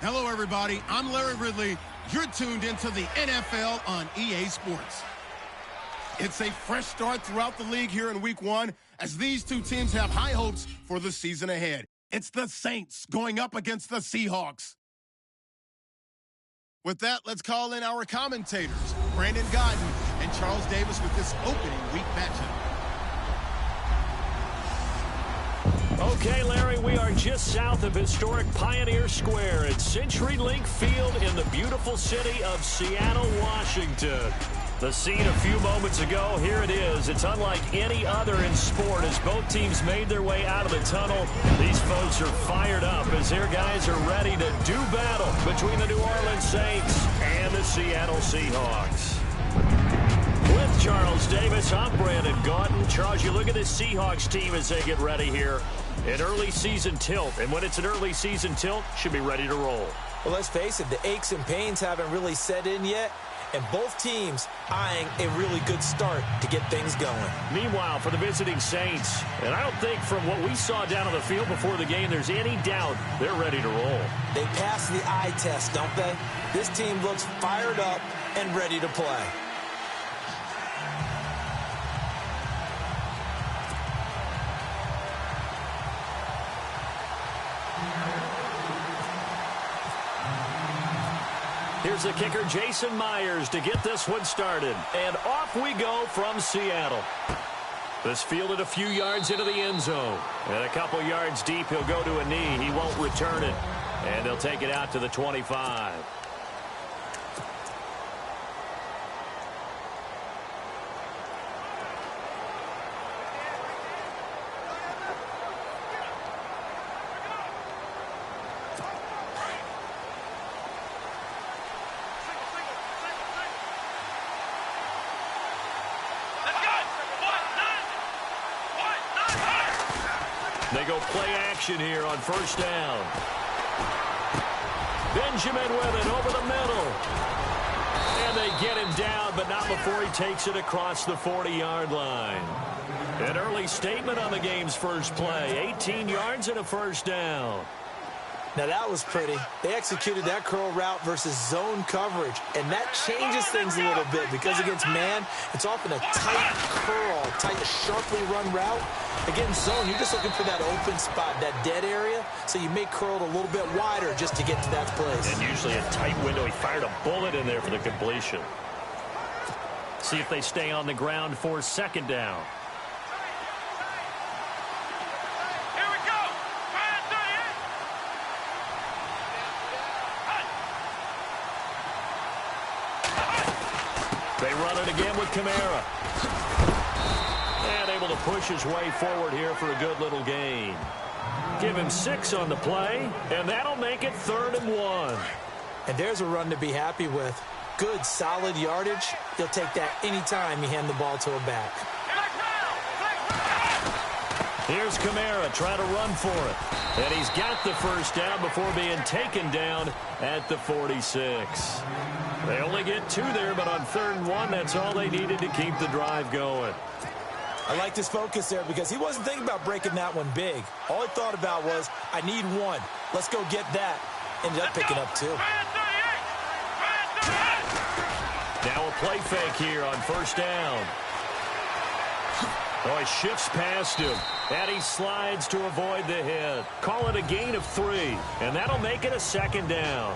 Hello, everybody. I'm Larry Ridley. You're tuned into the NFL on EA Sports. It's a fresh start throughout the league here in Week 1 as these two teams have high hopes for the season ahead. It's the Saints going up against the Seahawks. With that, let's call in our commentators, Brandon Godden and Charles Davis, with this opening week matchup. Okay, Larry, we are just south of historic Pioneer Square at CenturyLink Field in the beautiful city of Seattle, Washington. The scene a few moments ago, here it is. It's unlike any other in sport as both teams made their way out of the tunnel. These folks are fired up as their guys are ready to do battle between the New Orleans Saints and the Seattle Seahawks. With Charles Davis, I'm Brandon Gaudin. Charles, you look at this Seahawks team as they get ready here. An early season tilt, and when it's an early season tilt, should be ready to roll. Well, let's face it, the aches and pains haven't really set in yet, and both teams eyeing a really good start to get things going. Meanwhile, for the visiting Saints, and I don't think from what we saw down on the field before the game, there's any doubt they're ready to roll. They passed the eye test, don't they? This team looks fired up and ready to play. Here's the kicker, Jason Myers, to get this one started. And off we go from Seattle. This fielded a few yards into the end zone. And a couple yards deep, he'll go to a knee. He won't return it. And he'll take it out to the 25. They go play action here on first down. Benjamin with it over the middle. And they get him down, but not before he takes it across the 40-yard line. An early statement on the game's first play. 18 yards and a first down. Now that was pretty. They executed that curl route versus zone coverage, and that changes things a little bit because against man, it's often a tight curl, tight, sharply run route. Against zone, you're just looking for that open spot, that dead area, so you may curl it a little bit wider just to get to that place. And usually a tight window. He fired a bullet in there for the completion. See if they stay on the ground for second down. They run it again with Kamara. And able to push his way forward here for a good little gain. Give him 6 on the play, and that'll make it 3rd and 1. And there's a run to be happy with. Good, solid yardage. He'll take that anytime you hand the ball to a back. Here's Kamara trying to run for it. And he's got the first down before being taken down at the 46. They only get 2 there, but on 3rd and 1, that's all they needed to keep the drive going. I like his focus there because he wasn't thinking about breaking that one big. All he thought about was, I need 1. Let's go get that. Ended up picking up 2. Now a play fake here on first down. Oh, he shifts past him, and he slides to avoid the hit. Call it a gain of 3, and that'll make it a 2nd down.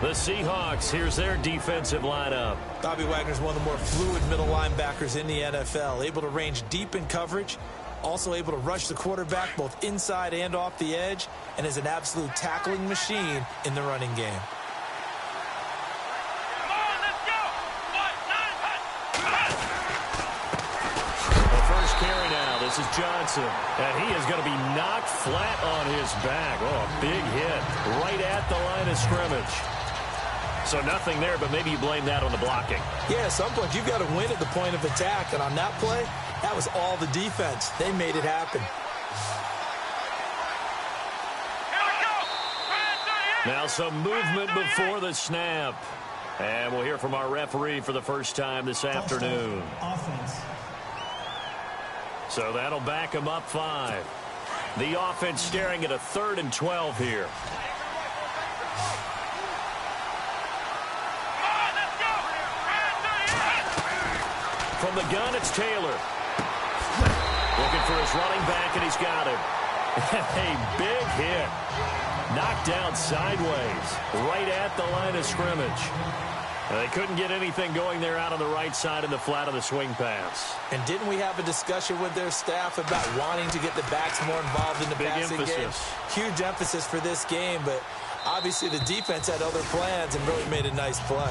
The Seahawks, here's their defensive lineup. Bobby Wagner's one of the more fluid middle linebackers in the NFL, able to range deep in coverage, also able to rush the quarterback both inside and off the edge, and is an absolute tackling machine in the running game. Carry now. This is Johnson. And he is going to be knocked flat on his back. Oh, a big hit right at the line of scrimmage. So nothing there, but maybe you blame that on the blocking. Yeah, at some point you've got to win at the point of attack. And on that play, that was all the defense. They made it happen. Now some movement before the snap. And we'll hear from our referee for the first time this afternoon. Offense. So that'll back him up 5. The offense staring at a 3rd and 12 here. From the gun, it's Taylor. Looking for his running back, and he's got him. A big hit. Knocked down sideways, right at the line of scrimmage. They couldn't get anything going there out on the right side in the flat of the swing pass. And didn't we have a discussion with their staff about wanting to get the backs more involved in the passing game? Huge emphasis for this game, but obviously the defense had other plans and really made a nice play.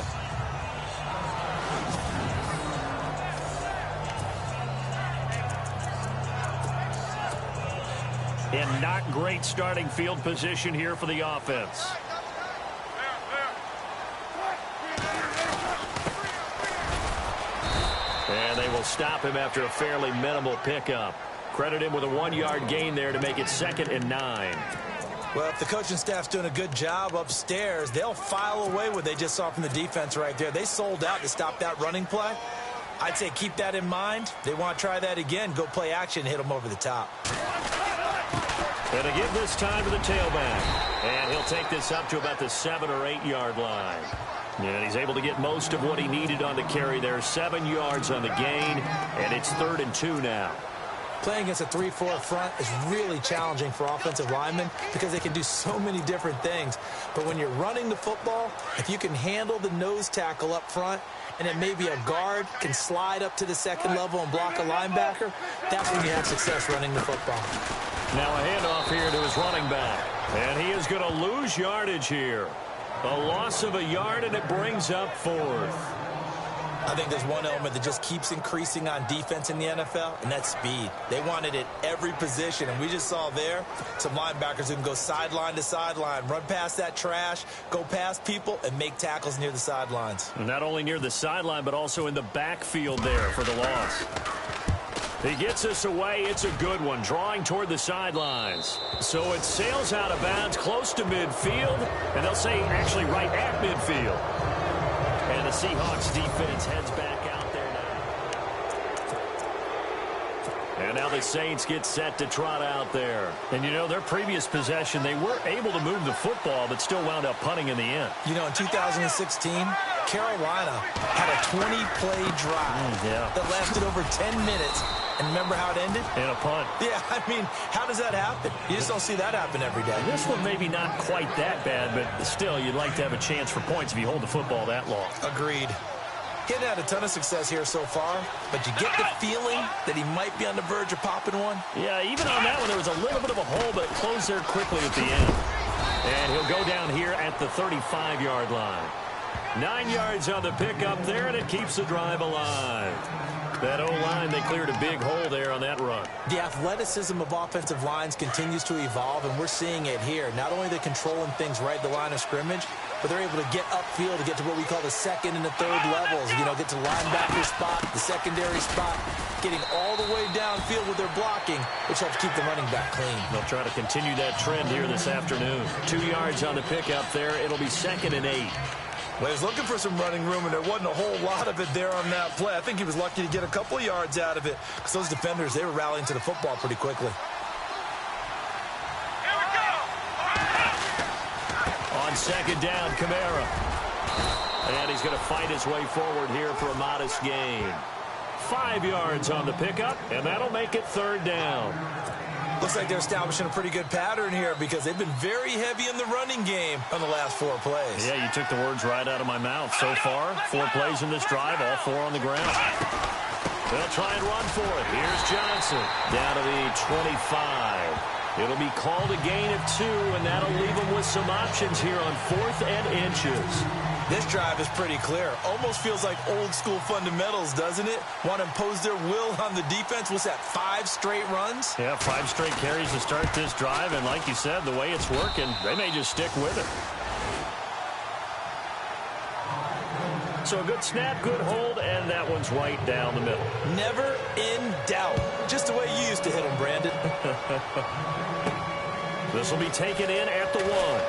And not great starting field position here for the offense. And they will stop him after a fairly minimal pickup. Credit him with a 1-yard gain there to make it 2nd and 9. Well, if the coaching staff's doing a good job upstairs, they'll file away what they just saw from the defense right there. They sold out to stop that running play. I'd say keep that in mind. They want to try that again. Go play action, hit them over the top. And again this time to the tailback. And he'll take this up to about the 7 or 8 yard line. And he's able to get most of what he needed on the carry there. 7 yards on the gain, and it's 3rd and 2 now. Playing against a 3-4 front is really challenging for offensive linemen because they can do so many different things. But when you're running the football, if you can handle the nose tackle up front, and then maybe a guard can slide up to the 2nd level and block a linebacker, that's when you have success running the football. Now a handoff here to his running back. And he is going to lose yardage here. A loss of a yard, and it brings up 4th. I think there's one element that just keeps increasing on defense in the NFL, and that's speed. They want it at every position, and we just saw there some linebackers who can go sideline to sideline, run past that trash, go past people, and make tackles near the sidelines. Not only near the sideline, but also in the backfield there for the loss. He gets us away. It's a good one, drawing toward the sidelines. So it sails out of bounds close to midfield, and they'll say actually right at midfield. And the Seahawks defense heads back out there now. And now the Saints get set to trot out there. And, you know, their previous possession, they were able to move the football, but still wound up punting in the end. You know, in 2016, Carolina had a 20-play drive that lasted over 10 minutes. And remember how it ended? In a punt. Yeah, I mean, how does that happen? You just don't see that happen every day. This one maybe not quite that bad, but still, you'd like to have a chance for points if you hold the football that long. Agreed. He hadn't had a ton of success here so far, but you get the feeling that he might be on the verge of popping one. Yeah, even on that one, there was a little bit of a hole, but it closed there quickly at the end. And he'll go down here at the 35-yard line. 9 yards on the pickup there, and it keeps the drive alive. That O-line, they cleared a big hole there on that run. The athleticism of offensive lines continues to evolve, and we're seeing it here. Not only are they controlling things right at the line of scrimmage, but they're able to get upfield to get to what we call the 2nd and the 3rd levels. You know, get to the linebacker spot, the secondary spot, getting all the way downfield with their blocking, which helps keep the running back clean. They'll try to continue that trend here this afternoon. 2 yards on the pickup there. It'll be 2nd and 8. Well, he was looking for some running room, and there wasn't a whole lot of it there on that play. I think he was lucky to get a couple of yards out of it because those defenders, they were rallying to the football pretty quickly. Here we go. On 2nd down, Kamara. And he's going to fight his way forward here for a modest gain. 5 yards on the pickup, and that'll make it 3rd down. Looks like they're establishing a pretty good pattern here because they've been very heavy in the running game on the last 4 plays. Yeah, you took the words right out of my mouth. So far, 4 plays in this drive, all 4 on the ground. They'll try and run for it. Here's Johnson down to the 25. It'll be called a gain of 2, and that'll leave them with some options here on 4th and inches. This drive is pretty clear. Almost feels like old school fundamentals, doesn't it? Want to impose their will on the defense. What's that, 5 straight runs? Yeah, 5 straight carries to start this drive, and like you said, the way it's working, they may just stick with it. So a good snap, good hold, and that one's right down the middle. Never in doubt. Just the way you used to hit them, Brandon. This will be taken in at the 1.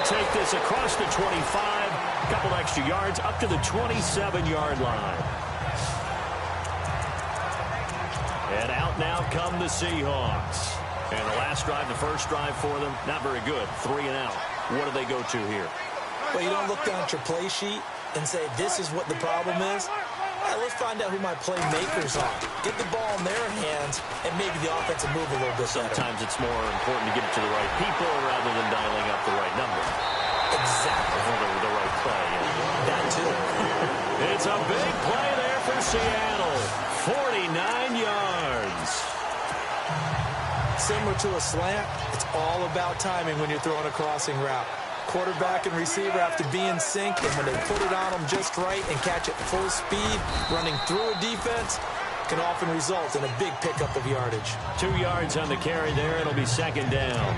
Take this across the 25, a couple extra yards up to the 27-yard line. And out now come the Seahawks. And the last drive, the first drive for them, not very good. 3 and out. What do they go to here? Well, you don't look down at your play sheet and say, this is what the problem is. Let's find out who my playmakers are. Get the ball in their hands, and maybe the offense will move a little bit better. Sometimes it's more important to get it to the right people rather than dialing up the right number. Exactly. Or the right play. Yeah. That, too. It's a big play there for Seattle. 49 yards. Similar to a slant, it's all about timing when you're throwing a crossing route. Quarterback and receiver have to be in sync, and when they put it on them just right and catch it full speed, running through a defense can often result in a big pickup of yardage. 2 yards on the carry there. It'll be second down.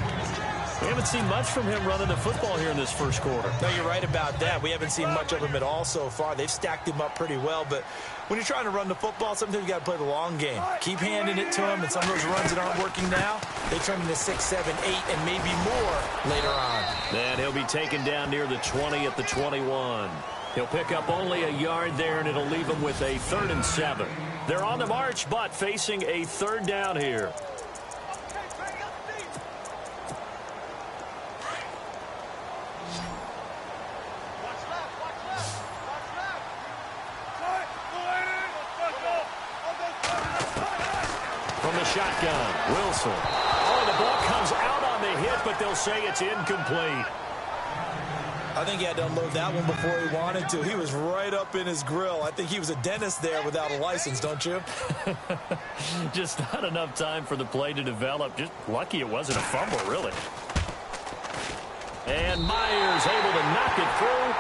We haven't seen much from him running the football here in this first quarter. No, you're right about that. We haven't seen much of him at all so far. They've stacked him up pretty well, but when you're trying to run the football, sometimes you got to play the long game. Keep handing it to him, and some of those runs that aren't working now, they turn into 6, 7, 8, and maybe more later on. And he'll be taken down near the 20 at the 21. He'll pick up only a yard there, and it'll leave him with a 3rd and 7. They're on the march, but facing a 3rd down here. Shotgun. Wilson. Oh, the ball comes out on the hit, but they'll say it's incomplete. I think he had to unload that one before he wanted to. He was right up in his grill. I think he was a dentist there without a license, don't you? Just not enough time for the play to develop. Just lucky it wasn't a fumble, really. And Myers able to knock it through,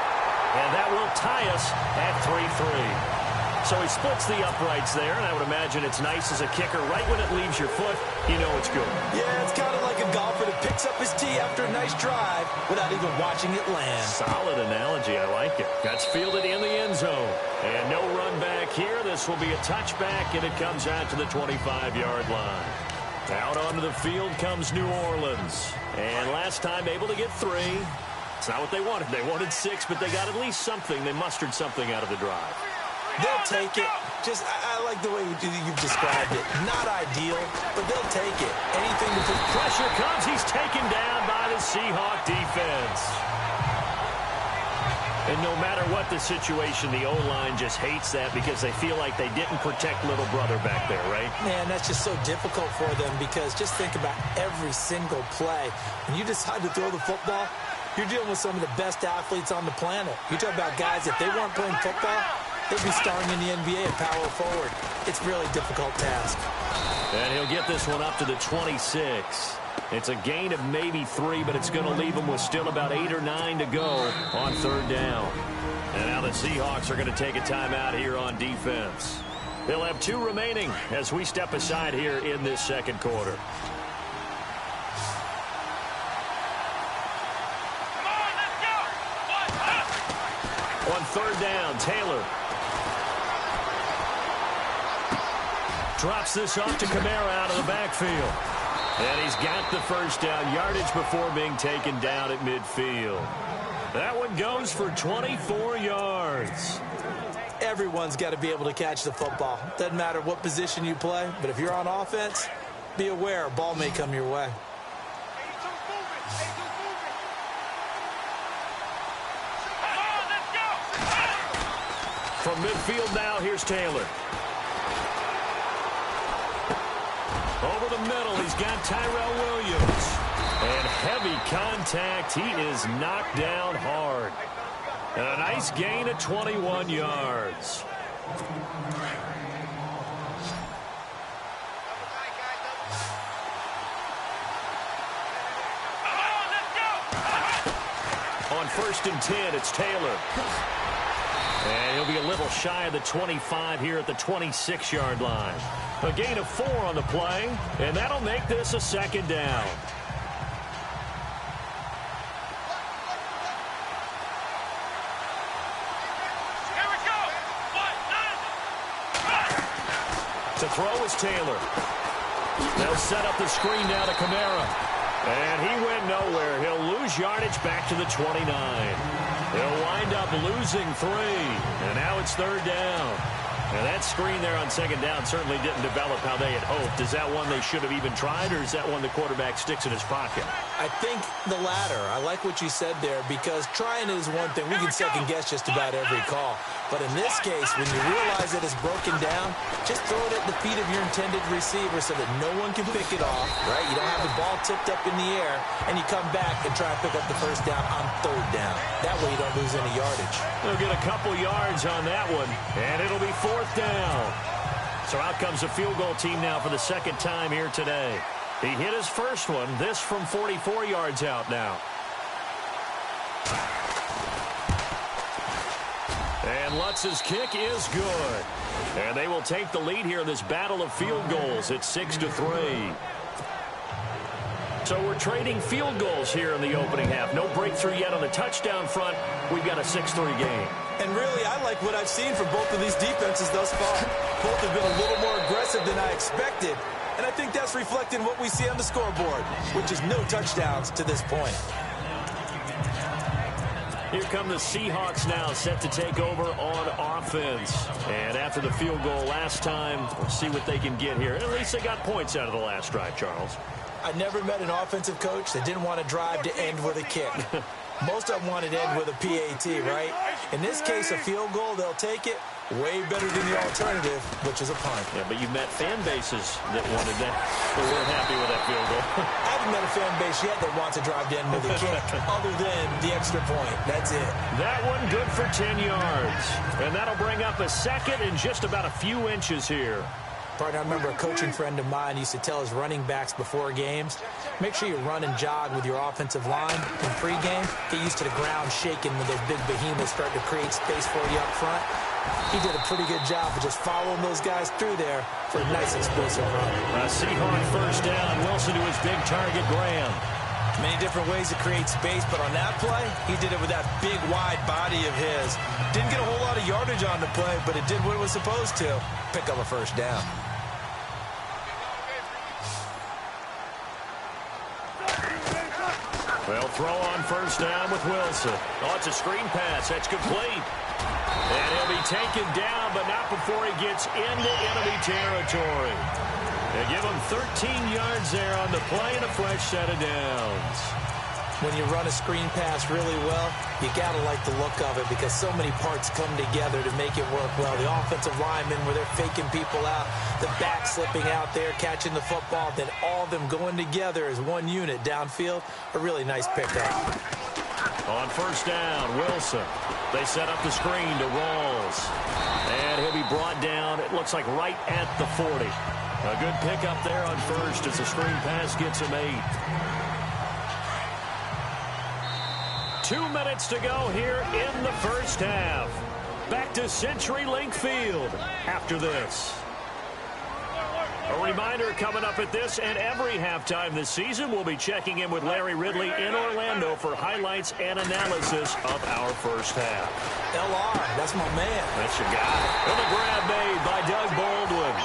and that will tie us at 3-3. So he splits the uprights there, and I would imagine it's nice as a kicker. Right when it leaves your foot, you know it's good. Yeah, it's kind of like a golfer that picks up his tee after a nice drive without even watching it land. Solid analogy. I like it. That's fielded in the end zone. And no run back here. This will be a touchback, and it comes out to the 25-yard line. Out onto the field comes New Orleans. And last time able to get 3. It's not what they wanted. They wanted 6, but they got at least something. They mustered something out of the drive. They'll take it. I like the way you've described it. Not ideal, but they'll take it. Anything to put pressure comes. He's taken down by the Seahawk defense. And no matter what the situation, the O-line just hates that because they feel like they didn't protect little brother back there, right? Man, that's just so difficult for them because just think about every single play. When you decide to throw the football, you're dealing with some of the best athletes on the planet. You talk about guys, if they weren't playing football, they'd be starring in the NBA at power forward. It's a really difficult task. And he'll get this one up to the 26. It's a gain of maybe 3, but it's going to leave him with still about 8 or 9 to go on 3rd down. And now the Seahawks are going to take a timeout here on defense. They'll have 2 remaining as we step aside here in this second quarter. On 3rd down, Taylor drops this off to Kamara out of the backfield. And he's got the first down yardage before being taken down at midfield. That one goes for 24 yards. Everyone's got to be able to catch the football. Doesn't matter what position you play, but if you're on offense, be aware a ball may come your way. From midfield now, here's Taylor. Over the middle, he's got Tyrell Williams. And heavy contact. He is knocked down hard. And a nice gain of 21 yards. On 1st and 10, it's Taylor. And he'll be a little shy of the 25 here at the 26-yard line. A gain of 4 on the play, and that'll make this a 2nd down. Here we go. To throw is Taylor. They'll set up the screen now to Kamara. And he went nowhere. He'll lose yardage back to the 29. They'll wind up losing 3. And now it's 3rd down. Now that screen there on second down certainly didn't develop how they had hoped. Is that one they should have even tried, or is that one the quarterback sticks in his pocket? I think the latter. I like what you said there, because trying is one thing. We can second guess just about every call. But in this case, when you realize that it's broken down, just throw it at the feet of your intended receiver so that no one can pick it off, right? You don't have the ball tipped up in the air, and you come back and try to pick up the first down on third down. That way you don't lose any yardage. They'll get a couple yards on that one, and it'll be fourth down. So out comes the field goal team now for the second time here today. He hit his first one, this from 44 yards out now. And Lutz's kick is good. And they will take the lead here in this battle of field goals at 6-3. So we're trading field goals here in the opening half. No breakthrough yet on the touchdown front. We've got a 6-3 game. And really, I like what I've seen from both of these defenses thus far. Both have been a little more aggressive than I expected. And I think that's reflected in what we see on the scoreboard, which is no touchdowns to this point. Here come the Seahawks now, set to take over on offense. And after the field goal last time, we'll see what they can get here. At least they got points out of the last drive, Charles. I never met an offensive coach that didn't want to drive to end with a kick. Most of them wanted to end with a PAT, right? In this case, a field goal, they'll take it. Way better than the alternative, which is a punt. Yeah, but you've met fan bases that wanted that. They weren't happy with that field goal. I haven't met a fan base yet that wants to drive to end with a kick, other than the extra point. That's it. That one good for 10 yards. And that'll bring up a second in just about a few inches here. Partner, I remember a coaching friend of mine used to tell his running backs before games, make sure you run and jog with your offensive line in pregame. Get used to the ground shaking when those big behemoths start to create space for you up front. He did a pretty good job of just following those guys through there for a nice explosive run. A Seahawk first down. Wilson to his big target, Graham. Many different ways to create space, but on that play, he did it with that big, wide body of his. Didn't get a whole lot of yardage on the play, but it did what it was supposed to. Pick up a first down. Well, throw on first down with Wilson. Oh, it's a screen pass. That's complete. And he'll be taken down, but not before he gets into enemy territory. They give him 13 yards there on the play and a fresh set of downs. When you run a screen pass really well, you got to like the look of it because so many parts come together to make it work well. The offensive linemen where they're faking people out, the back slipping out there, catching the football, then all of them going together as one unit downfield. A really nice pickup. On first down, Wilson. They set up the screen to Rawls. And he'll be brought down, it looks like right at the 40. A good pickup there on first as the screen pass gets him 8. 2 minutes to go here in the first half. Back to CenturyLink Field after this. A reminder coming up at this and every halftime this season, we'll be checking in with Larry Ridley in Orlando for highlights and analysis of our first half. LR, that's my man. That's your guy. And the grab made by Doug Baldwin.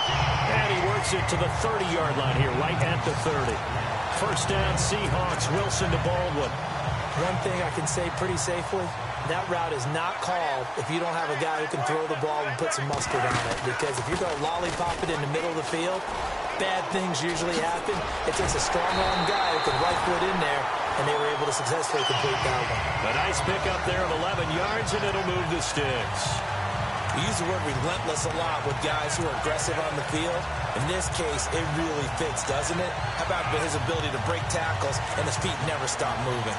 And he works it to the 30-yard line here, right at the 30. First down, Seahawks, Wilson to Baldwin. One thing I can say pretty safely, that route is not called if you don't have a guy who can throw the ball and put some mustard on it. Because if you're going to lollipop it in the middle of the field, bad things usually happen. It takes a strong-arm guy who can right foot in there, and they were able to successfully complete that one. A nice pickup there of 11 yards, and it'll move the sticks. We use the word relentless a lot with guys who are aggressive on the field. In this case, it really fits, doesn't it? How about his ability to break tackles and his feet never stop moving?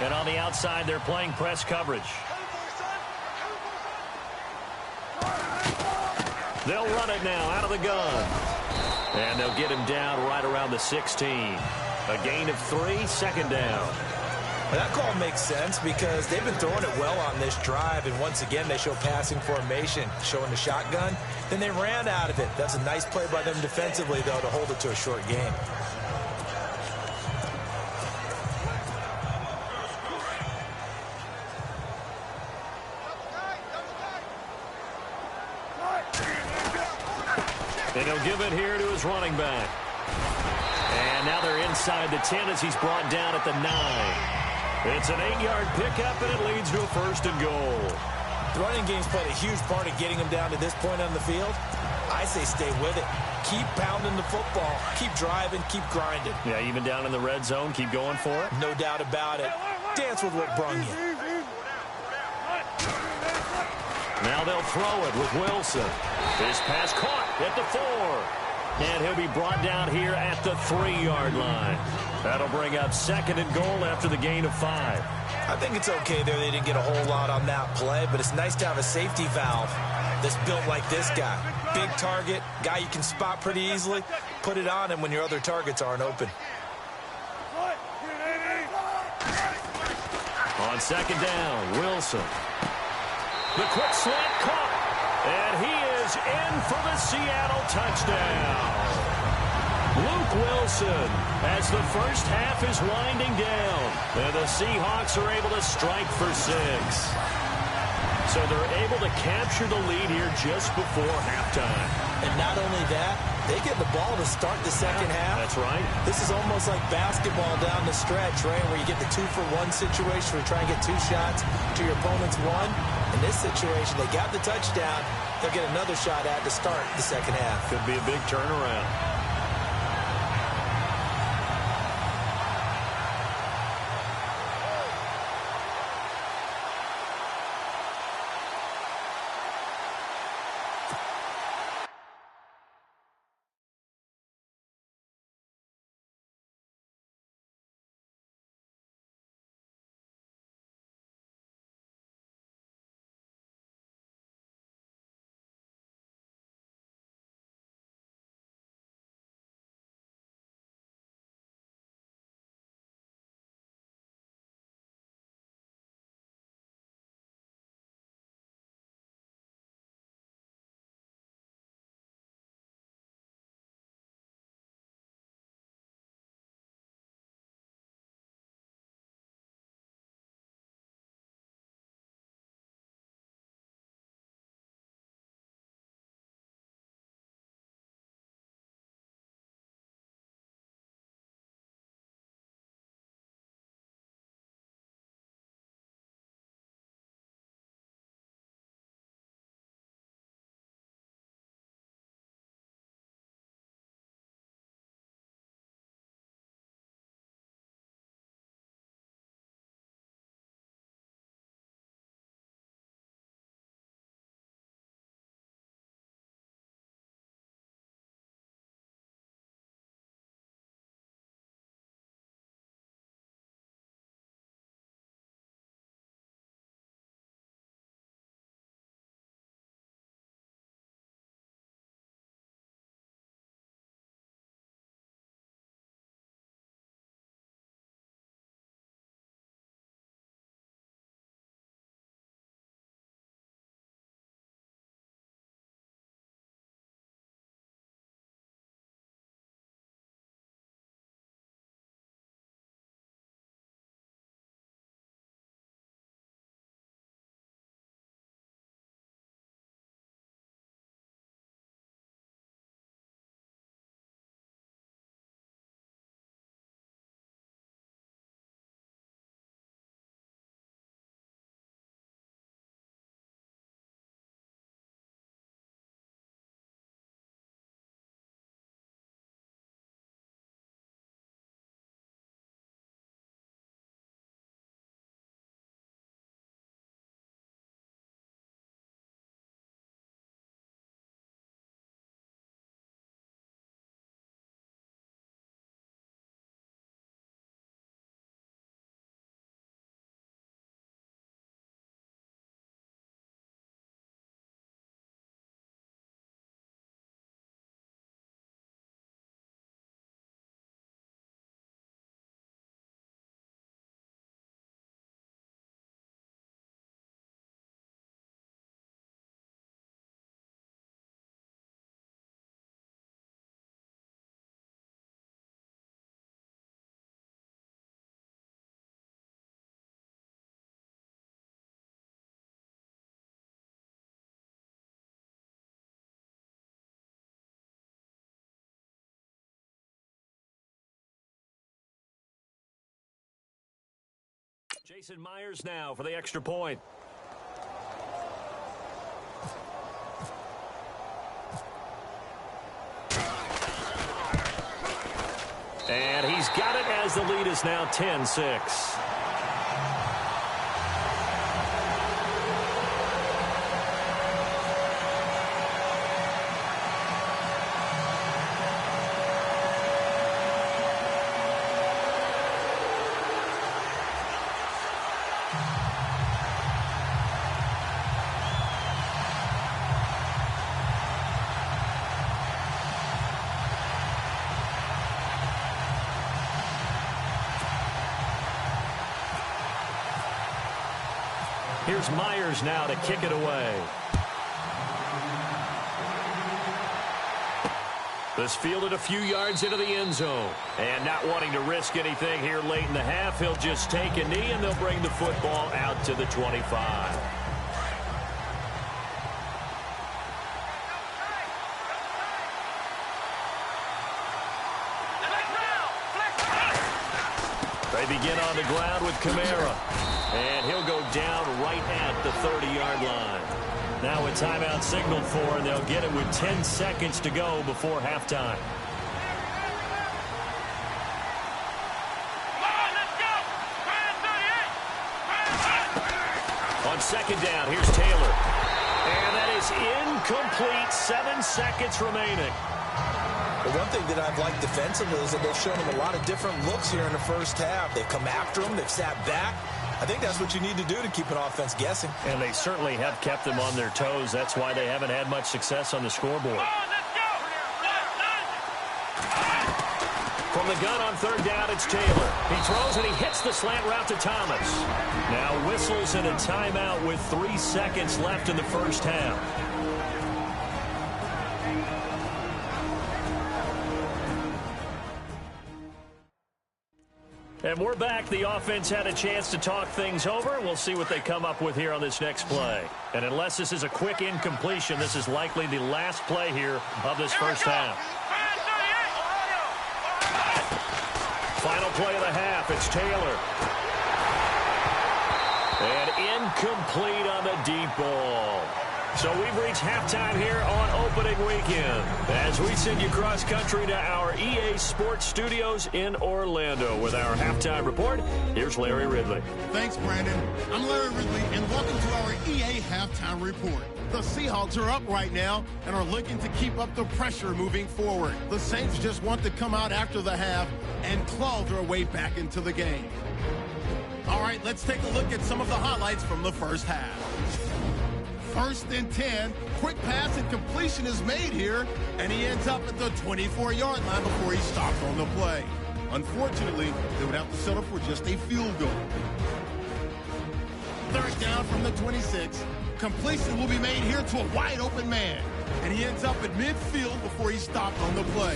And on the outside, they're playing press coverage. They'll run it now out of the gun. And they'll get him down right around the 16. A gain of 3, second down. Well, that call makes sense because they've been throwing it well on this drive, and once again they show passing formation, showing the shotgun. Then they ran out of it. That's a nice play by them defensively, though, to hold it to a short game. And he'll give it here to his running back. And now they're inside the 10 as he's brought down at the 9. It's an 8-yard pickup, and it leads to a 1st and goal. The running game's played a huge part in getting them down to this point on the field. I say stay with it. Keep pounding the football. Keep driving. Keep grinding. Yeah, even down in the red zone, keep going for it. No doubt about it. Dance with what brung you. Now they'll throw it with Wilson. His pass caught at the 4. And he'll be brought down here at the 3-yard line. That'll bring up 2nd and goal after the gain of 5. I think it's okay there. They didn't get a whole lot on that play, but it's nice to have a safety valve that's built like this guy. Big target, guy you can spot pretty easily. Put it on him when your other targets aren't open. On 2nd down, Wilson. The quick slant caught. And he is in for the Seattle touchdown. Luke Wilson, as the first half is winding down, and the Seahawks are able to strike for 6. So they're able to capture the lead here just before halftime. And not only that, they get the ball to start the second half. That's right. This is almost like basketball down the stretch, right, where you get the 2-for-1 situation where you try and get 2 shots to your opponent's 1. In this situation, they got the touchdown. They'll get another shot at to start the second half. Could be a big turnaround. Jason Myers now for the extra point. And he's got it as the lead is now 10-6. Here's Myers now to kick it away. This fielded a few yards into the end zone. And not wanting to risk anything here late in the half, he'll just take a knee and they'll bring the football out to the 25. They begin on the ground with Kamara. And he'll go down right at the 30-yard line. Now a timeout signaled for, and they'll get it with 10 seconds to go before halftime. On second down, here's Taylor. And that is incomplete. 7 seconds remaining. The one thing that I've liked defensively is that they've shown him a lot of different looks here in the first half. They've come after him. They've sat back. I think that's what you need to do to keep an offense guessing. And they certainly have kept them on their toes. That's why they haven't had much success on the scoreboard. From the gun on third down, it's Taylor. He throws and he hits the slant route to Thomas. Now whistles in a timeout with 3 seconds left in the first half. And we're back. The offense had a chance to talk things over. We'll see what they come up with here on this next play. And unless this is a quick incompletion, this is likely the last play here of this first half. Final play of the half. It's Taylor. And incomplete on the deep ball. So we've reached halftime here on opening weekend as we send you cross-country to our EA Sports Studios in Orlando with our halftime report. Here's Larry Ridley. Thanks, Brandon. I'm Larry Ridley, and welcome to our EA halftime report. The Seahawks are up right now and are looking to keep up the pressure moving forward. The Saints just want to come out after the half and claw their way back into the game. All right, let's take a look at some of the highlights from the first half. 1st and 10, quick pass and completion is made here, and he ends up at the 24-yard line before he stopped on the play. Unfortunately, they would have to settle for just a field goal. 3rd down from the 26. Completion will be made here to a wide-open man, and he ends up at midfield before he stopped on the play.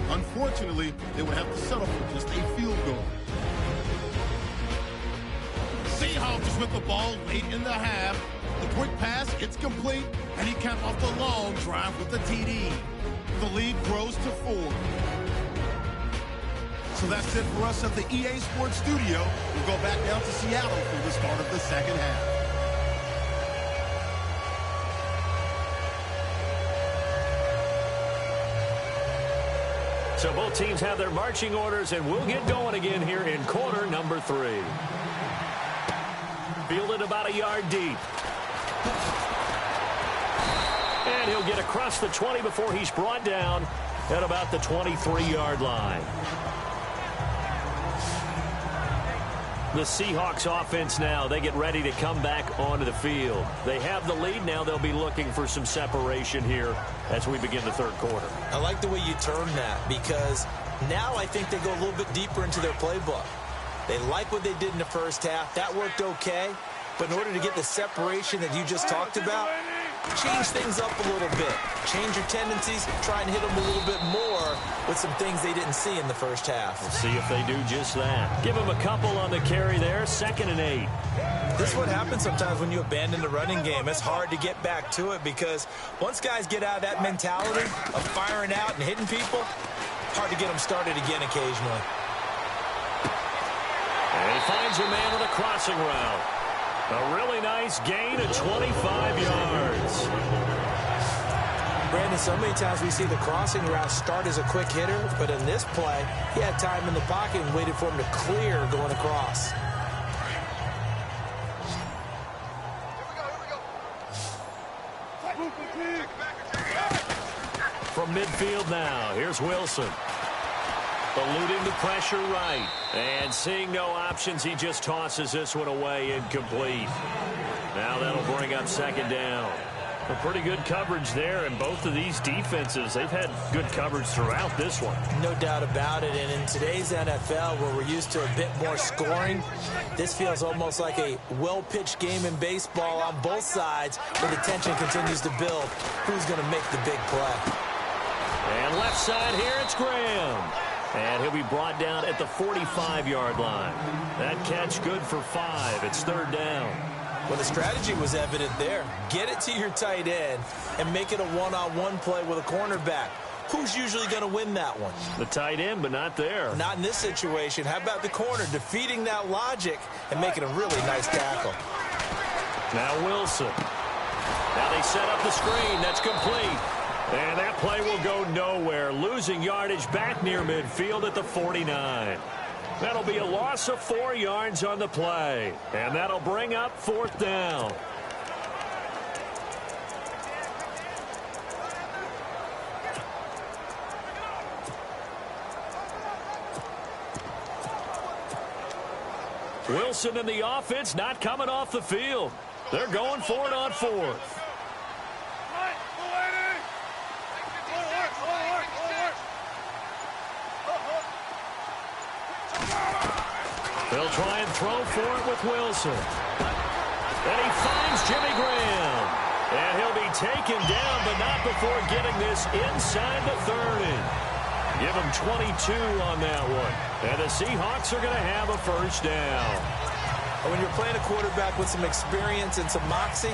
Unfortunately, they would have to settle for just a field goal. Seahawks with the ball late in the half. The quick pass, it's complete, and he capped off the long drive with the TD. The lead grows to 4. So that's it for us at the EA Sports Studio. We'll go back down to Seattle for the start of the second half. So both teams have their marching orders, and we'll get going again here in quarter number 3. Fielded about a yard deep. And he'll get across the 20 before he's brought down at about the 23-yard line. The Seahawks offense now, they get ready to come back onto the field. They have the lead now. They'll be looking for some separation here as we begin the third quarter. I like the way you term that because now I think they go a little bit deeper into their playbook. They like what they did in the first half. That worked okay. But in order to get the separation that you just talked about, change things up a little bit. Change your tendencies. Try and hit them a little bit more with some things they didn't see in the first half. We'll see if they do just that. Give them a couple on the carry there. 2nd and 8. This is what happens sometimes when you abandon the running game. It's hard to get back to it because once guys get out of that mentality of firing out and hitting people, hard to get them started again occasionally. And he finds a man on a crossing route. A really nice gain of 25 yards. Brandon, so many times we see the crossing route start as a quick hitter, but in this play, he had time in the pocket and waited for him to clear going across. From midfield now, here's Wilson. Eluding the pressure right. And seeing no options, he just tosses this one away incomplete. Now that'll bring up second down. A pretty good coverage there, and both of these defenses, they've had good coverage throughout this one. No doubt about it, and in today's NFL, where we're used to a bit more scoring, this feels almost like a well-pitched game in baseball on both sides, where the tension continues to build. Who's going to make the big play? And left side here, it's Graham. And he'll be brought down at the 45-yard line. That catch good for 5. It's third down. Well, the strategy was evident there. Get it to your tight end and make it a one-on-one play with a cornerback. Who's usually going to win that one? The tight end, but not there. Not in this situation. How about the corner defeating that logic and making a really nice tackle? Now Wilson. Now they set up the screen. That's complete. And that play will go nowhere. Losing yardage back near midfield at the 49. That'll be a loss of 4 yards on the play. And that'll bring up fourth down. Wilson and the offense not coming off the field. They're going for it on fourth. They'll try and throw for it with Wilson. And he finds Jimmy Graham. And he'll be taken down, but not before getting this inside the 30. Give him 22 on that one. And the Seahawks are going to have a first down. When you're playing a quarterback with some experience and some moxie,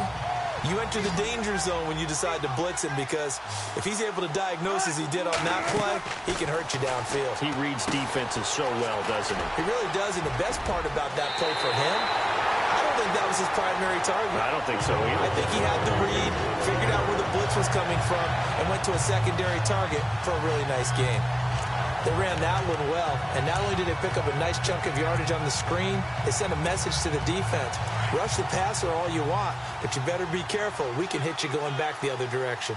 you enter the danger zone when you decide to blitz him, because if he's able to diagnose as he did on that play, he can hurt you downfield. He reads defenses so well, doesn't he? He really does, and the best part about that play for him, I don't think that was his primary target. I don't think so either. I think he had the read, figured out where the blitz was coming from, and went to a secondary target for a really nice gain. They ran that one well, and not only did they pick up a nice chunk of yardage on the screen, they sent a message to the defense. Rush the passer all you want, but you better be careful. We can hit you going back the other direction.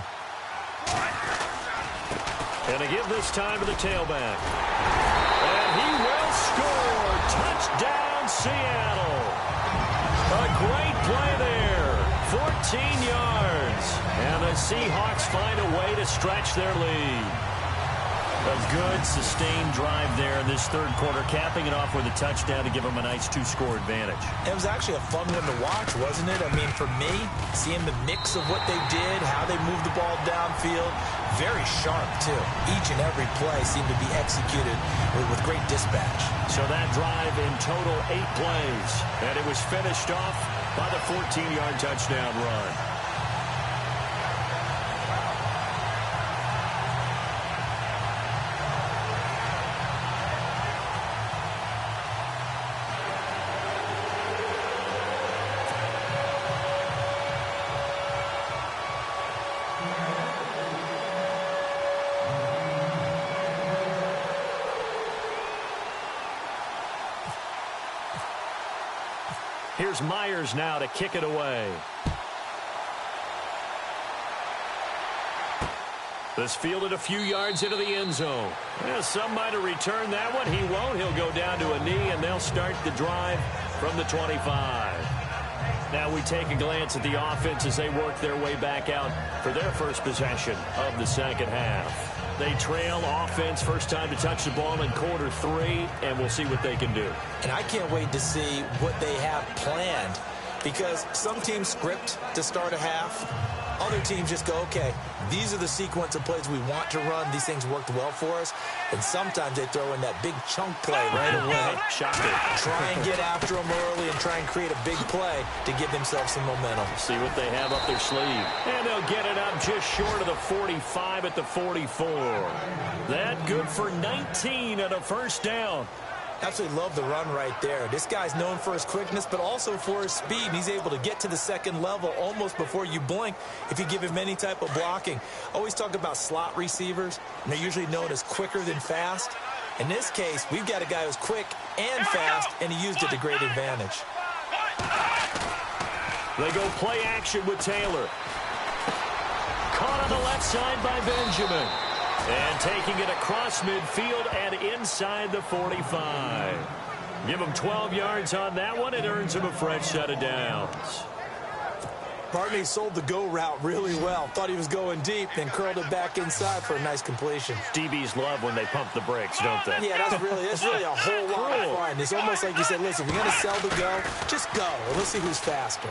And they give this time to the tailback. And he will score. Touchdown, Seattle. A great play there. 14 yards. And the Seahawks find a way to stretch their lead. A good, sustained drive there in this third quarter, capping it off with a touchdown to give them a nice 2-score advantage. It was actually a fun one to watch, wasn't it? I mean, for me, seeing the mix of what they did, how they moved the ball downfield, very sharp, too. Each and every play seemed to be executed with great dispatch. So that drive in total 8 plays, and it was finished off by the 14-yard touchdown run. Here's Myers now to kick it away. This fielded a few yards into the end zone. Yeah, some might have returned that one. He won't. He'll go down to a knee, and they'll start the drive from the 25. Now we take a glance at the offense as they work their way back out for their first possession of the second half. They trail offense, first time to touch the ball in quarter 3, and we'll see what they can do. And I can't wait to see what they have planned, because some teams script to start a half. Other teams just go, okay, these are the sequence of plays we want to run. These things worked well for us. And sometimes they throw in that big chunk play right away. Shocker. Try and get after them early and try and create a big play to give themselves some momentum. See what they have up their sleeve. And they'll get it up just short of the 45 at the 44. That good for 19 at a first down. Absolutely love the run right there. This guy's known for his quickness, but also for his speed. And he's able to get to the second level almost before you blink if you give him any type of blocking. Always talk about slot receivers, and they're usually known as quicker than fast. In this case, we've got a guy who's quick and fast, and he used it to great advantage. They go play action with Taylor. Caught on the left side by Benjamin. And taking it across midfield and inside the 45. Give him 12 yards on that one. It earns him a fresh set of downs. Barney sold the go route really well. Thought he was going deep, then curled it back inside for a nice completion. DBs love when they pump the brakes, don't they? Yeah, that's really a whole lot of fun. It's almost like you said, listen, we're going to sell the go. Just go. Let's see who's faster.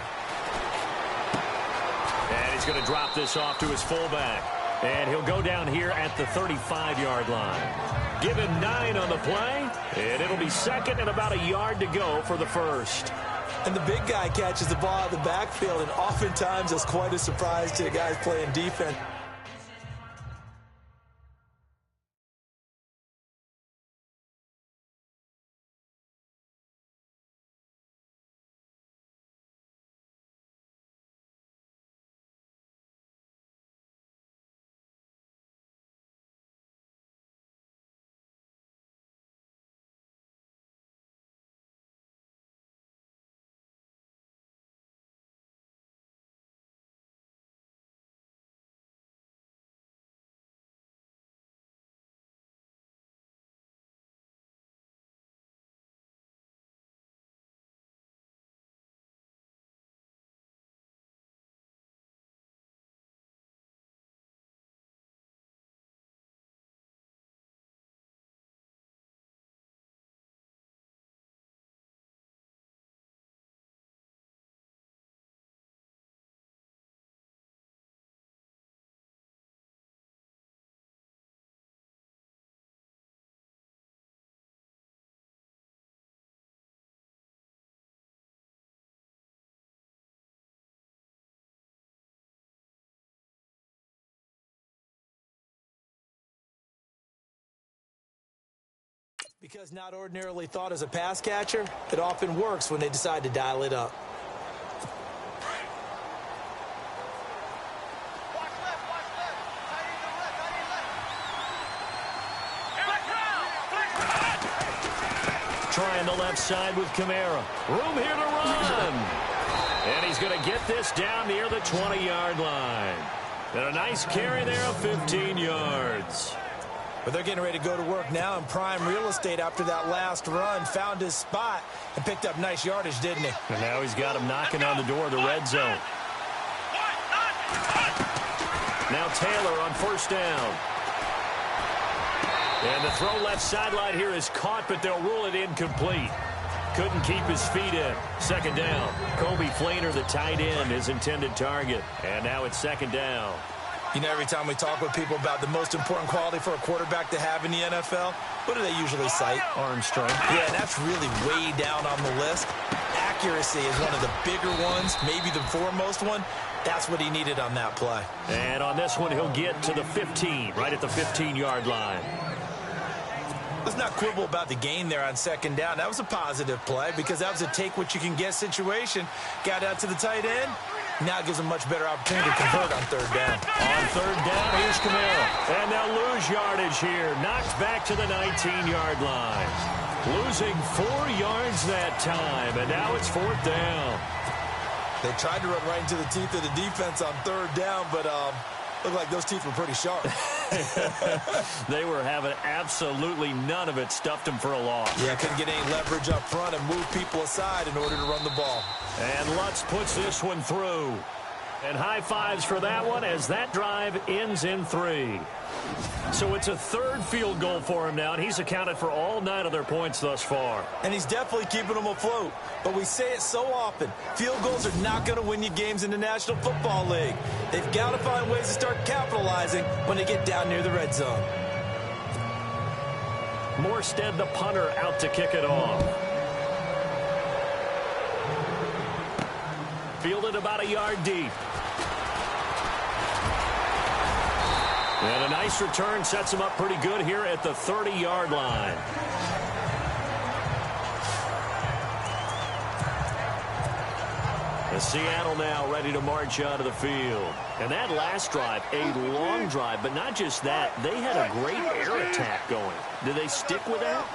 And he's going to drop this off to his fullback. And he'll go down here at the 35-yard line. Give him 9 on the play, and it'll be second and about a yard to go for the first. And the big guy catches the ball out of the backfield, and oftentimes that's quite a surprise to the guys playing defense. Because not ordinarily thought as a pass catcher, it often works when they decide to dial it up. Trying the left side with Kamara. Room here to run. And he's going to get this down near the 20-yard line. And a nice carry there of 15 yards. But they're getting ready to go to work now in prime real estate after that last run. Found his spot and picked up nice yardage, didn't he? And now he's got him knocking on the door of the red zone. Now Taylor on first down. And the throw left sideline here is caught, but they'll rule it incomplete. Couldn't keep his feet in. Second down. Kobe Flainer, the tight end, his intended target. And now it's second down. You know, every time we talk with people about the most important quality for a quarterback to have in the NFL, what do they usually cite? Arm strength. Yeah, and that's really way down on the list. Accuracy is one of the bigger ones, maybe the foremost one. That's what he needed on that play. And on this one, he'll get to the 15, right at the 15-yard line. Let's not quibble about the gain there on second down. That was a positive play because that was a take-what-you-can-get situation. Got out to the tight end. Now it gives them much better opportunity to convert on third down. On third down, here's Kamara. And they'll lose yardage here. Knocked back to the 19-yard line. Losing 4 yards that time, and now it's fourth down. They tried to run right into the teeth of the defense on third down, but looked like those teeth were pretty sharp. They were having absolutely none of it. Stuffed them for a loss. Yeah, couldn't get any leverage up front and move people aside in order to run the ball. And Lutz puts this one through. And high fives for that one as that drive ends in 3. So it's a third field goal for him now, and he's accounted for all 9 of their points thus far. And he's definitely keeping them afloat. But we say it so often, field goals are not going to win you games in the National Football League. They've got to find ways to start capitalizing when they get down near the red zone. Morstead, the punter, out to kick it off. Fielded about a yard deep. And a nice return sets him up pretty good here at the 30-yard line. Seattle now ready to march out of the field. And that last drive, a long drive, but not just that. They had a great air attack going. Do they stick with that?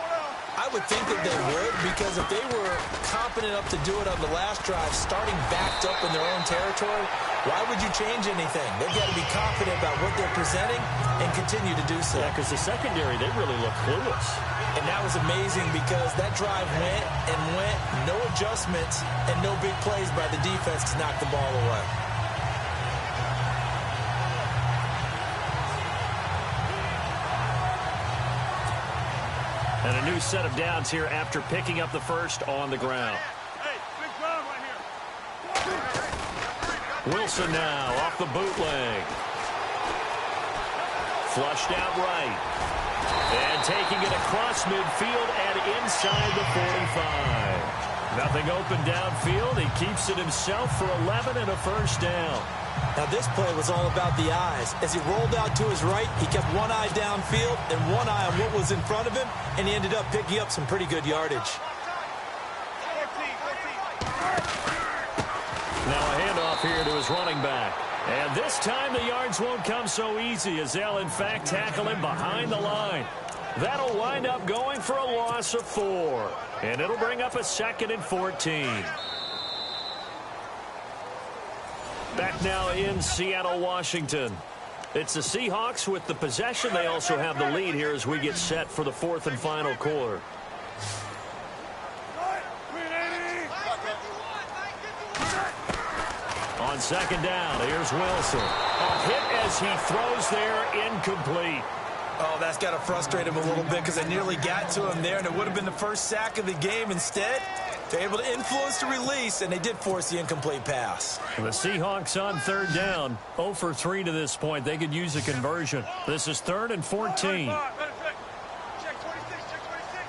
I would think that they would, because if they were competent enough to do it on the last drive, starting backed up in their own territory, why would you change anything? They've got to be confident about what they're presenting and continue to do so. Yeah, because the secondary, they really look clueless. And that was amazing because that drive went and went, no adjustments, and no big plays by the defense to knock the ball away. And a new set of downs here after picking up the first on the ground. Hey, big ground right here. Wilson now off the bootleg. Flushed out right. And taking it across midfield and inside the 45. Nothing open downfield. He keeps it himself for 11 and a first down. Now, this play was all about the eyes. As he rolled out to his right, he kept one eye downfield and one eye on what was in front of him, and he ended up picking up some pretty good yardage. Now a handoff here to his running back. And this time the yards won't come so easy as they'll, in fact, tackle him behind the line. That'll wind up going for a loss of 4. And it'll bring up a 2nd and 14. Back now in Seattle, Washington. It's the Seahawks with the possession. They also have the lead here as we get set for the 4th and final quarter. On 2nd down, here's Wilson. A hit as he throws there, incomplete. Oh, that's got to frustrate him a little bit because they nearly got to him there, and it would have been the first sack of the game. Instead, they're able to influence the release, and they did force the incomplete pass. The Seahawks on 3rd down, 0 for 3 to this point. They could use a conversion. This is 3rd and 14. Check 26, check 26.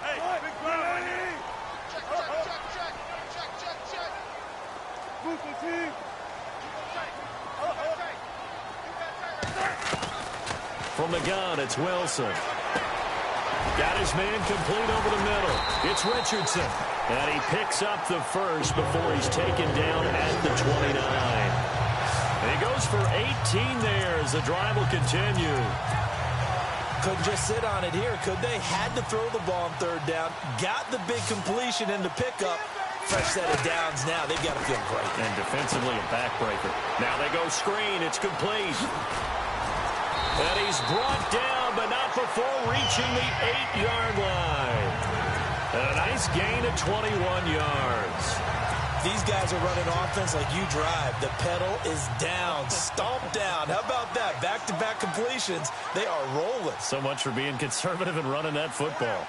Hey, big ground right here. Check. Move the team. From the gun, it's Wilson. Got his man complete over the middle. It's Richardson. And he picks up the first before he's taken down at the 29. And he goes for 18 there as the drive will continue. Couldn't just sit on it here, could they? Had to throw the ball on 3rd down. Got the big completion in the pickup. Fresh set of downs now. They've got to feel great. And defensively a backbreaker. Now they go screen. It's complete. And he's brought down, but not before reaching the 8-yard line. And a nice gain of 21 yards. These guys are running offense like you drive. The pedal is down, stomped down. How about that? Back-to-back completions. They are rolling. So much for being conservative and running that football.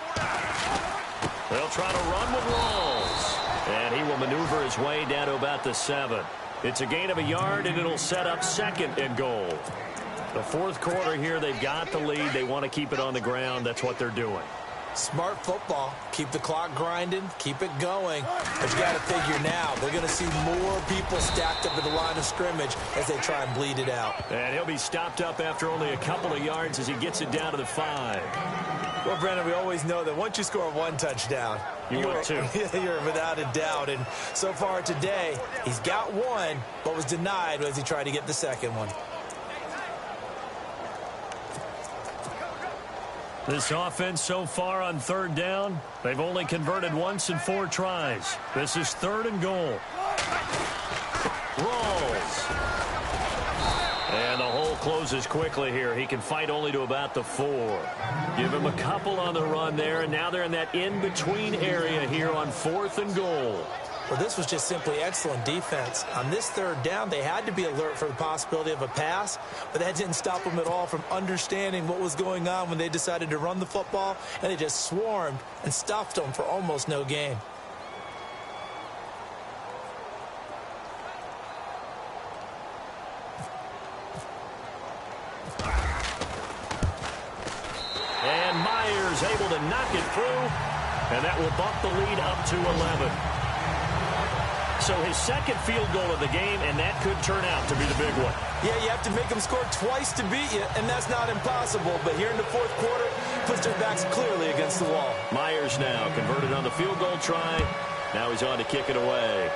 They'll try to run with Rawls. And he will maneuver his way down to about the 7. It's a gain of a yard, and it'll set up 2nd and goal. The 4th quarter here, they've got the lead. They want to keep it on the ground. That's what they're doing. Smart football. Keep the clock grinding. Keep it going. But you got to figure now, they're going to see more people stacked up at the line of scrimmage as they try and bleed it out. And he'll be stopped up after only a couple of yards as he gets it down to the 5. Well, Brendan, we always know that once you score 1 touchdown, you win 2. You're without a doubt. And so far today, he's got 1, but was denied as he tried to get the 2nd one. This offense so far on 3rd down, they've only converted once in 4 tries. This is 3rd and goal. Rolls. And the hole closes quickly here. He can fight only to about the 4. Give him a couple on the run there, and now they're in that in-between area here on 4th and goal. Well, this was just simply excellent defense. On this 3rd down, they had to be alert for the possibility of a pass, but that didn't stop them at all from understanding what was going on when they decided to run the football, and they just swarmed and stuffed them for almost no gain. And Myers able to knock it through, and that will bump the lead up to 11. So his 2nd field goal of the game, and that could turn out to be the big one. Yeah, you have to make them score twice to beat you, and that's not impossible. But here in the 4th quarter, puts their backs clearly against the wall. Myers now converted on the field goal try. Now he's on to kick it away.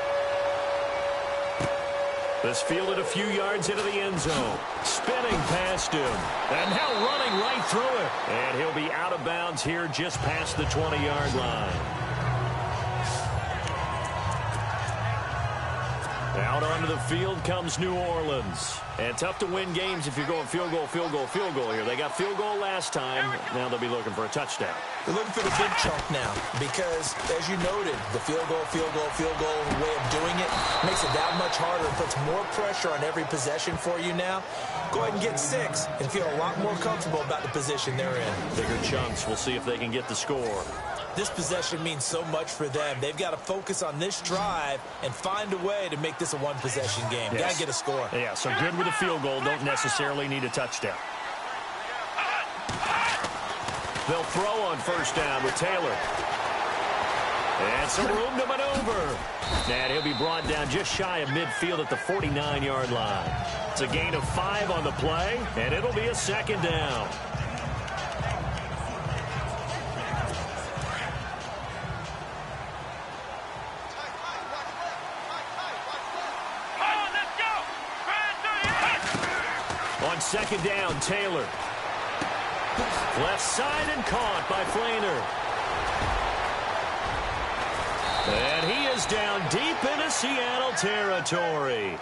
This fielded a few yards into the end zone. Spinning past him. And now running right through it. And he'll be out of bounds here just past the 20-yard line. Out onto the field comes New Orleans. And tough to win games if you're going field goal, field goal, field goal here. They got field goal last time. Now they'll be looking for a touchdown. They're looking for the big chunk now because, as you noted, the field goal way of doing it makes it that much harder and puts more pressure on every possession for you now. Go ahead and get 6 and feel a lot more comfortable about the position they're in. Bigger chunks. We'll see if they can get the score. This possession means so much for them. They've got to focus on this drive and find a way to make this a one-possession game. Yes. Got to get a score. Yeah, so good with a field goal. Don't necessarily need a touchdown. They'll throw on first down with Taylor. And some room to maneuver. And he'll be brought down just shy of midfield at the 49-yard line. It's a gain of 5 on the play, and it'll be a second down. On second down, Taylor. Left side and caught by Flainer. And he is down deep into Seattle territory.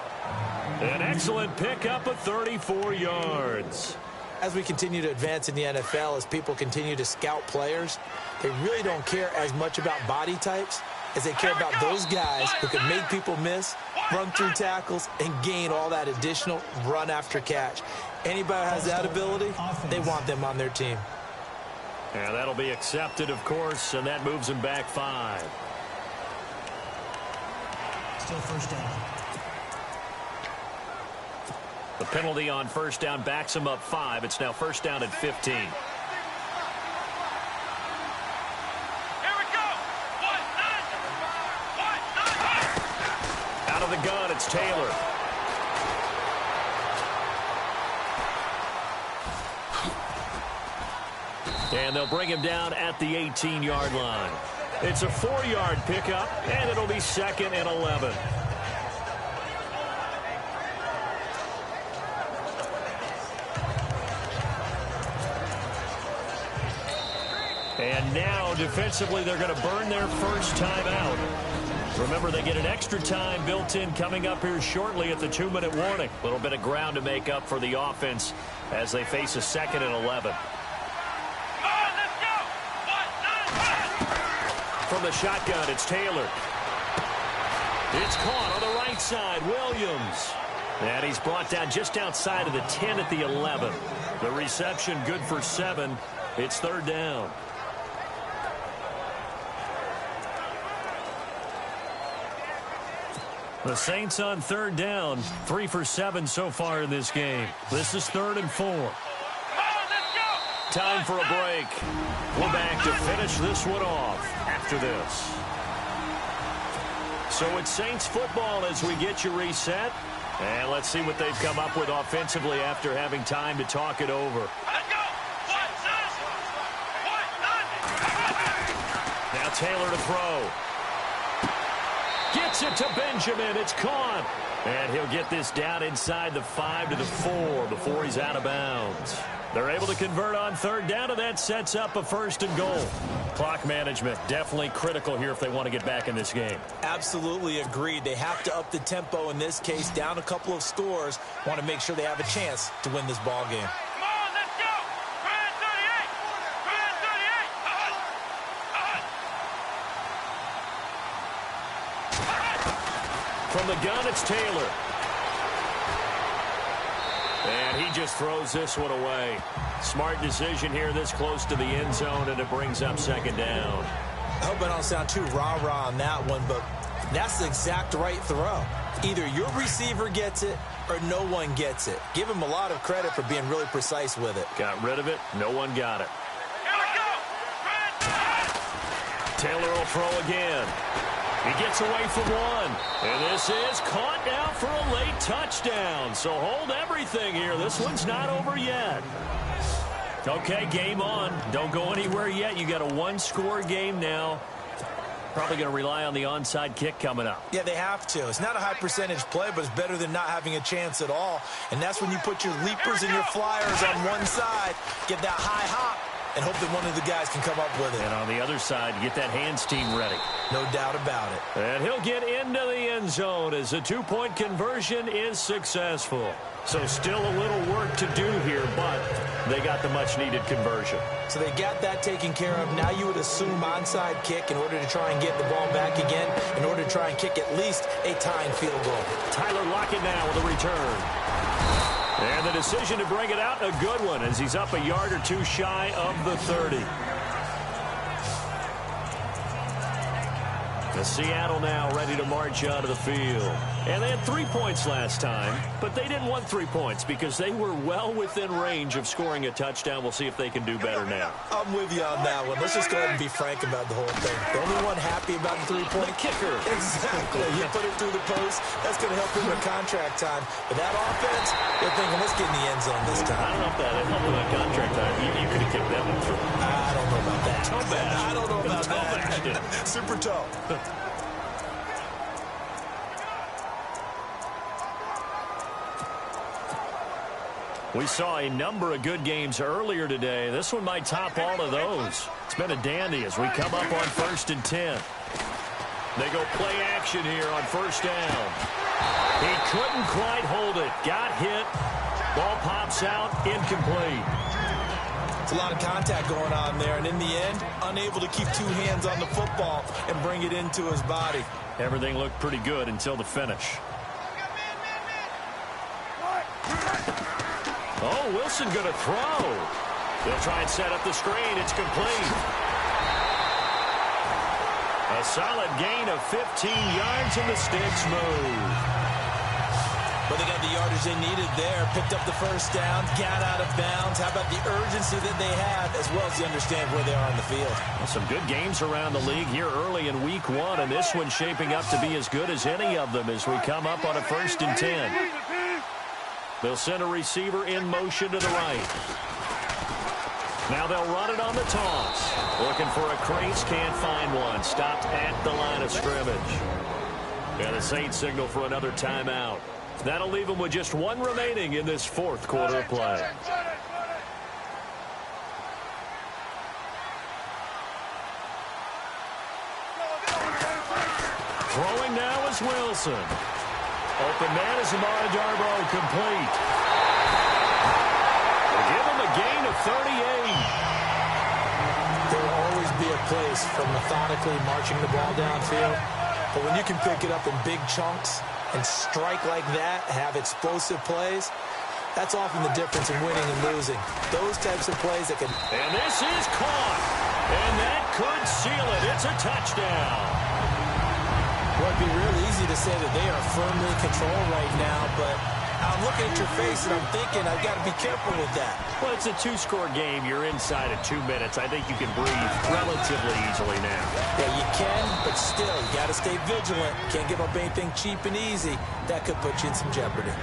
An excellent pickup of 34 yards. As we continue to advance in the NFL, as people continue to scout players, they really don't care as much about body types as they care about those guys who can make people miss, run through tackles, and gain all that additional run after catch. Anybody who has that ability, they want them on their team. And that'll be accepted, of course, and that moves him back 5. Still first down. The penalty on first down backs him up 5. It's now first down at 15. Out of the gun, it's Taylor. And they'll bring him down at the 18-yard line. It's a 4-yard pickup, and it'll be second and 11. And now, defensively, they're going to burn their first timeout. Remember, they get an extra time built in coming up here shortly at the 2-minute warning. A little bit of ground to make up for the offense as they face a second and 11. From the shotgun, it's Taylor. It's caught on the right side, Williams. And he's brought down just outside of the 10 at the 11. The reception good for 7. It's third down. The Saints on third down, 3 for 7 so far in this game. This is 3rd and 4. Time for a break. We're back to finish this one off after this. So it's Saints football as we get you reset. And let's see what they've come up with offensively after having time to talk it over. Now Taylor to throw. Gets it to Benjamin. It's caught. And he'll get this down inside the 5 to the 4 before he's out of bounds. They're able to convert on third down, and that sets up a 1st and goal. Clock management definitely critical here if they want to get back in this game. Absolutely agreed. They have to up the tempo in this case, down a couple of scores. Want to make sure they have a chance to win this ball game. From the gun, it's Taylor. And he just throws this one away. Smart decision here this close to the end zone, and it brings up second down. I hope I don't sound too rah-rah on that one, but that's the exact right throw. Either your receiver gets it or no one gets it. Give him a lot of credit for being really precise with it. Got rid of it. No one got it. Taylor will throw again. He gets away from one. And this is caught now for a late touchdown. So hold everything here. This one's not over yet. Okay, game on. Don't go anywhere yet. You got a 1-score game now. Probably going to rely on the onside kick coming up. Yeah, they have to. It's not a high percentage play, but it's better than not having a chance at all. And that's when you put your leapers and your flyers on one side, get that high hop, and hope that one of the guys can come up with it. And on the other side, get that hands team ready. No doubt about it. And he'll get into the end zone as the two-point conversion is successful. So still a little work to do here, but they got the much-needed conversion. So they got that taken care of. Now you would assume onside kick in order to try and get the ball back again, in order to try and kick at least a tying field goal. Tyler Lockett now with a return. And the decision to bring it out, a good one, as he's up a yard or two shy of the 30. The Seattle now ready to march out of the field. And they had 3 points last time, but they didn't want 3 points because they were well within range of scoring a touchdown. We'll see if they can do better now. I'm with you on that one. Let's just go ahead and be frank about the whole thing. The only one happy about the 3-point kicker. Exactly. You put it through the post. That's going to help him with contract time. But that offense, they're thinking, let's get in the end zone this time. I don't know if that helped him with contract time. You could have kicked that one through. I don't know about that. Toe bash. I don't know about that. Super toe. We saw a number of good games earlier today. This one might top all of those. It's been a dandy as we come up on 1st and 10. They go play action here on 1st down. He couldn't quite hold it. Got hit. Ball pops out. Incomplete. It's a lot of contact going on there, and in the end, unable to keep 2 hands on the football and bring it into his body. Everything looked pretty good until the finish. Oh, Wilson going to throw. They'll try and set up the screen. It's complete. A solid gain of 15 yards, and the sticks move. But they got the yardage they needed there. Picked up the 1st down, got out of bounds. How about the urgency that they have, as well as you understand where they are on the field? Well, some good games around the league here early in week 1, and this one's shaping up to be as good as any of them as we come up on a 1st and 10. They'll send a receiver in motion to the right. Now they'll run it on the toss. Looking for a crease, can't find one. Stopped at the line of scrimmage. And the Saints signal for another timeout. That'll leave them with just 1 remaining in this 4th quarter of play. Throwing now is Wilson. Open man is Amara Darboh, complete. We'll give him a gain of 38. There will always be a place for methodically marching the ball downfield. But when you can pick it up in big chunks and strike like that, have explosive plays, that's often the difference in winning and losing. Those types of plays that can... And this is caught. And that could seal it. It's a touchdown. Well, it'd be real easy to say that they are firmly in control right now, but I'm looking at your face and I'm thinking I've got to be careful with that. Well, it's a 2-score game. You're inside of 2 minutes. I think you can breathe relatively easily now. Yeah, you can, but still, you got to stay vigilant. Can't give up anything cheap and easy. That could put you in some jeopardy.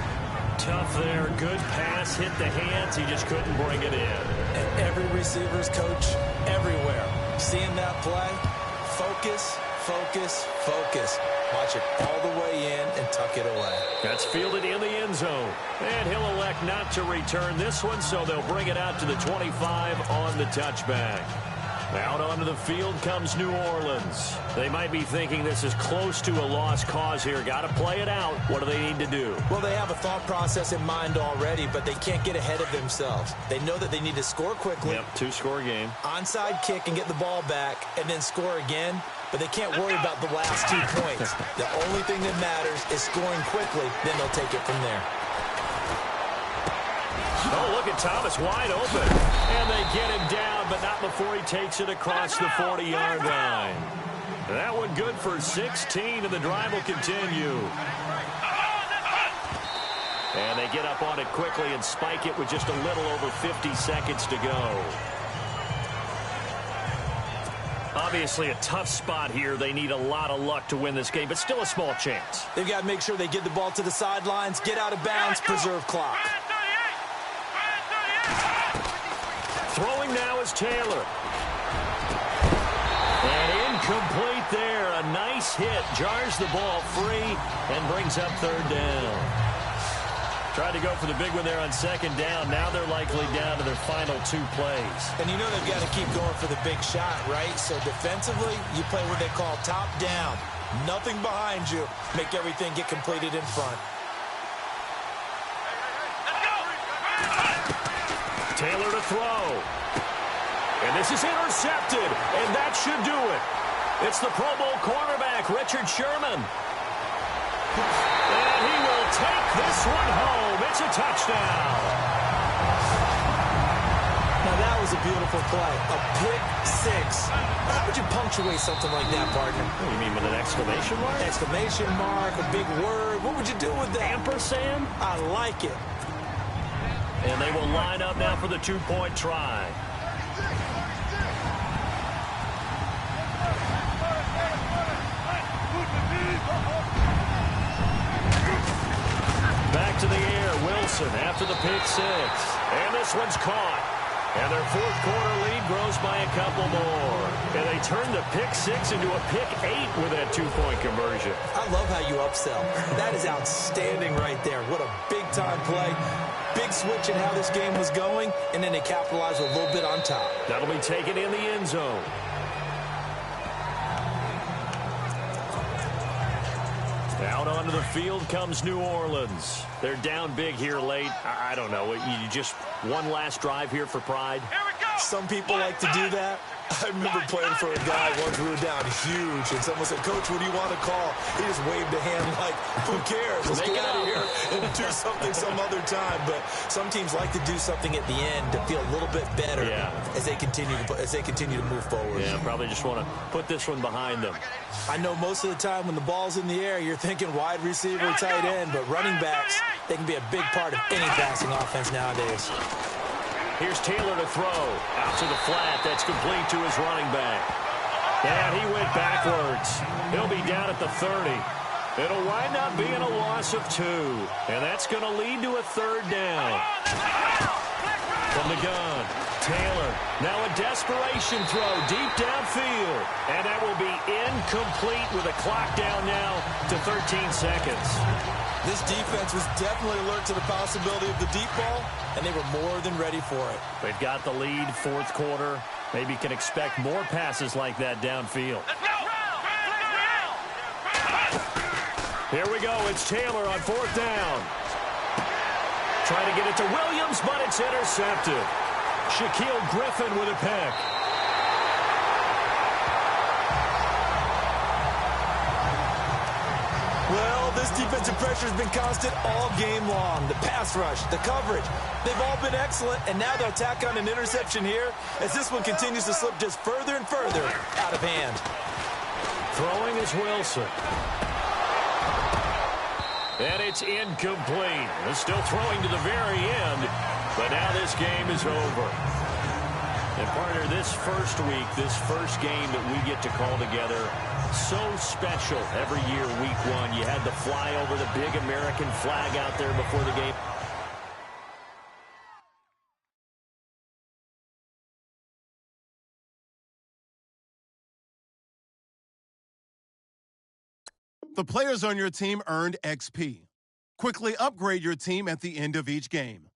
Tough there. Good pass. Hit the hands. He just couldn't bring it in. And every receiver's coach everywhere. Seeing that play, focus, focus, focus. Watch it all the way in and tuck it away. That's fielded in the end zone. And he'll elect not to return this one, so they'll bring it out to the 25 on the touchback. Out onto the field comes New Orleans. They might be thinking this is close to a lost cause here. Got to play it out. What do they need to do? Well, they have a thought process in mind already, but they can't get ahead of themselves. They know that they need to score quickly. Yep, 2-score game. Onside kick and get the ball back and then score again. But they can't worry about the last 2 points. The only thing that matters is scoring quickly. Then they'll take it from there. Oh, look at Thomas wide open. And they get him down, but not before he takes it across the 40-yard line. That one good for 16, and the drive will continue. And they get up on it quickly and spike it with just a little over 50 seconds to go. Obviously a tough spot here. They need a lot of luck to win this game, but still a small chance. They've got to make sure they get the ball to the sidelines, get out of bounds, preserve clock. Throwing now is Taylor. And incomplete there. nice hit, jars the ball free, and brings up third down. Tried to go for the big one there on second down. Now they're likely down to their final 2 plays. And you know they've got to keep going for the big shot, right? So defensively, you play what they call top down. Nothing behind you. Make everything get completed in front. Taylor to throw. And this is intercepted, and that should do it. It's the Pro Bowl cornerback, Richard Sherman. And he will take this one home. It's a touchdown. Now that was a beautiful play. A pick 6. How would you punctuate something like that, partner? What do you mean, with an exclamation mark? Exclamation mark, a big word. What would you do with that? Ampersand? I like it. And they will line up now for the 2-point try. Back to the air, Wilson after the pick 6. And this one's caught. And their fourth quarter lead grows by a couple more. And they turn the pick 6 into a pick 8 with that 2-point conversion. I love how you upsell. That is outstanding right there. What a big-time play. Big switch in how this game was going, and then they capitalized a little bit on top. That'll be taken in the end zone. Out onto the field comes New Orleans. They're down big here late. I don't know. You just one last drive here for pride? Here we go. Some people like to do that. I remember playing for a guy once we were down huge, and someone said, "Coach, what do you want to call?" He just waved a hand like, "Who cares? Let's get out of here and do something some other time." But some teams like to do something at the end to feel a little bit better as they continue to move forward. Yeah, probably just want to put this one behind them. I know most of the time when the ball's in the air, you're thinking wide receiver, tight end, but running backs, they can be a big part of any passing offense nowadays. Here's Taylor to throw. Out to the flat. That's complete to his running back. And he went backwards. He'll be down at the 30. It'll wind up being a loss of 2. And that's going to lead to a third down. From the gun, Taylor. Now a desperation throw deep downfield. And that will be incomplete with a clock down now to 13 seconds. This defense was definitely alert to the possibility of the deep ball, and they were more than ready for it. They've got the lead, fourth quarter. Maybe can expect more passes like that downfield. Here we go. It's Taylor on fourth down. Trying to get it to Williams, but it's intercepted. Shaquille Griffin with a pick. Well, this defensive pressure has been constant all game long. The pass rush, the coverage, they've all been excellent, and now they'll tack on an interception here as this one continues to slip just further and further out of hand. Throwing is Wilson. And it's incomplete. They're still throwing to the very end, but now this game is over. And partner, this first week, this first game that we get to call together, so special every year, week 1. You had the fly over the big American flag out there before the game. The players on your team earned XP. Quickly upgrade your team at the end of each game.